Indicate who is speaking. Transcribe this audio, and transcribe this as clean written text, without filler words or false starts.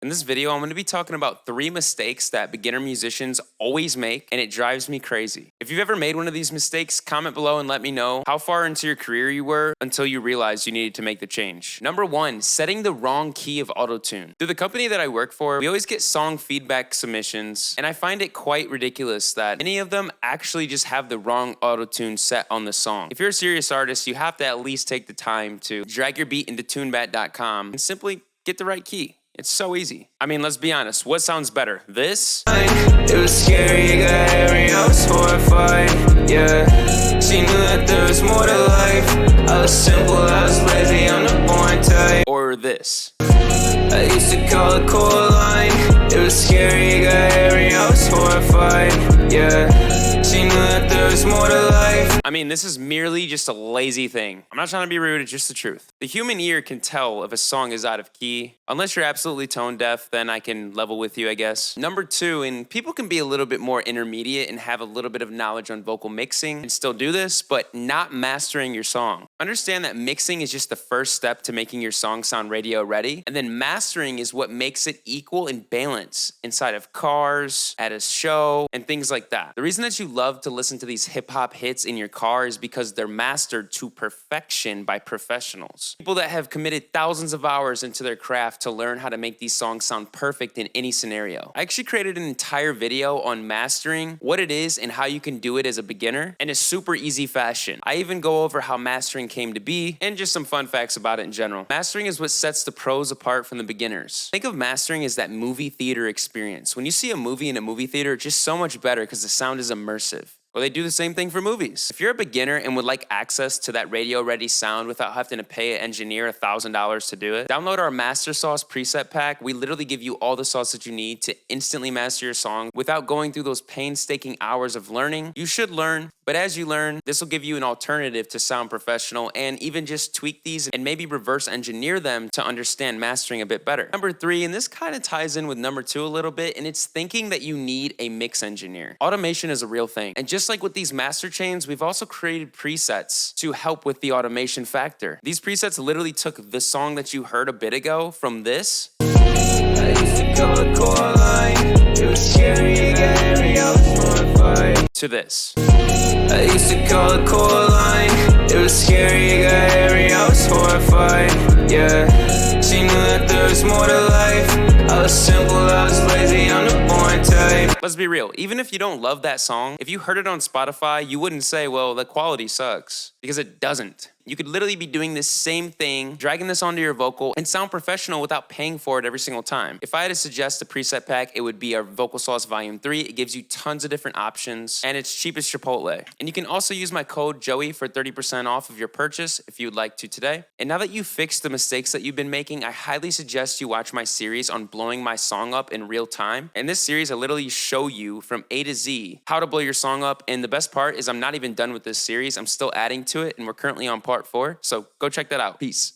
Speaker 1: In this video, I'm going to be talking about 3 mistakes that beginner musicians always make, and it drives me crazy. If you've ever made one of these mistakes, comment below and let me know how far into your career you were until you realized you needed to make the change. Number 1, setting the wrong key of auto-tune. Through the company that I work for, we always get song feedback submissions, and I find it quite ridiculous that many of them actually just have the wrong auto-tune set on the song. If you're a serious artist, you have to at least take the time to drag your beat into tunebat.com and simply get the right key. It's so easy. I mean, let's be honest. What sounds better? This?
Speaker 2: It was scary, it got hairy, I was horrified, yeah. She knew that there was more to life. I was simple, I was lazy, I'm the born type.
Speaker 1: Or this?
Speaker 2: I used to call it Coraline. It was scary, it got hairy, I was horrified, yeah. She knew that there was more to life.
Speaker 1: I mean, this is merely just a lazy thing. I'm not trying to be rude, it's just the truth. The human ear can tell if a song is out of key. Unless you're absolutely tone deaf, then I can level with you, I guess. Number 2, and people can be a little bit more intermediate and have a little bit of knowledge on vocal mixing and still do this, but not mastering your song. Understand that mixing is just the first step to making your song sound radio ready, and then mastering is what makes it equal and balance inside of cars, at a show, and things like that. The reason that you love to listen to these hip-hop hits in your car is because they're mastered to perfection by professionals. People that have committed thousands of hours into their craft to learn how to make these songs sound perfect in any scenario. I actually created an entire video on mastering, what it is and how you can do it as a beginner in a super easy fashion. I even go over how mastering came to be and just some fun facts about it in general. Mastering is what sets the pros apart from the beginners. Think of mastering as that movie theater experience. When you see a movie in a movie theater, it's just so much better because the sound is immersive. Well, they do the same thing for movies. If you're a beginner and would like access to that radio-ready sound without having to pay an engineer $1,000 to do it, download our Master Sauce preset pack. We literally give you all the sauce that you need to instantly master your song without going through those painstaking hours of learning. You should learn, but as you learn, this will give you an alternative to sound professional and even just tweak these and maybe reverse engineer them to understand mastering a bit better. Number 3, and this kind of ties in with number 2 a little bit, and it's thinking that you need a mix engineer. Automation is a real thing, and just like with these master chains, we've also created presets to help with the automation factor. These presets literally took the song that you heard a bit ago from this.
Speaker 2: I used to call it Coraline. It was scary, it got hairy, I was horrified.
Speaker 1: To this.
Speaker 2: I used to call it Coraline. It was scary, it got hairy, I was horrified, yeah. She knew that there was more to life. I was simple, I was lazy, I'm the born type.
Speaker 1: Let's be real, even if you don't love that song, if you heard it on Spotify, you wouldn't say, well, the quality sucks, because it doesn't. You could literally be doing this same thing, dragging this onto your vocal, and sound professional without paying for it every single time. If I had to suggest a preset pack, it would be our Vocal Sauce Volume 3. It gives you tons of different options, and it's cheap as Chipotle. And you can also use my code Joey for 30% off of your purchase if you would like to today. And now that you've fixed the mistakes that you've been making, I highly suggest you watch my series on blowing my song up in real time. In this series, I literally show you from A to Z how to blow your song up, and the best part is I'm not even done with this series. I'm still adding to it, and we're currently on part 4, so go check that out. Peace.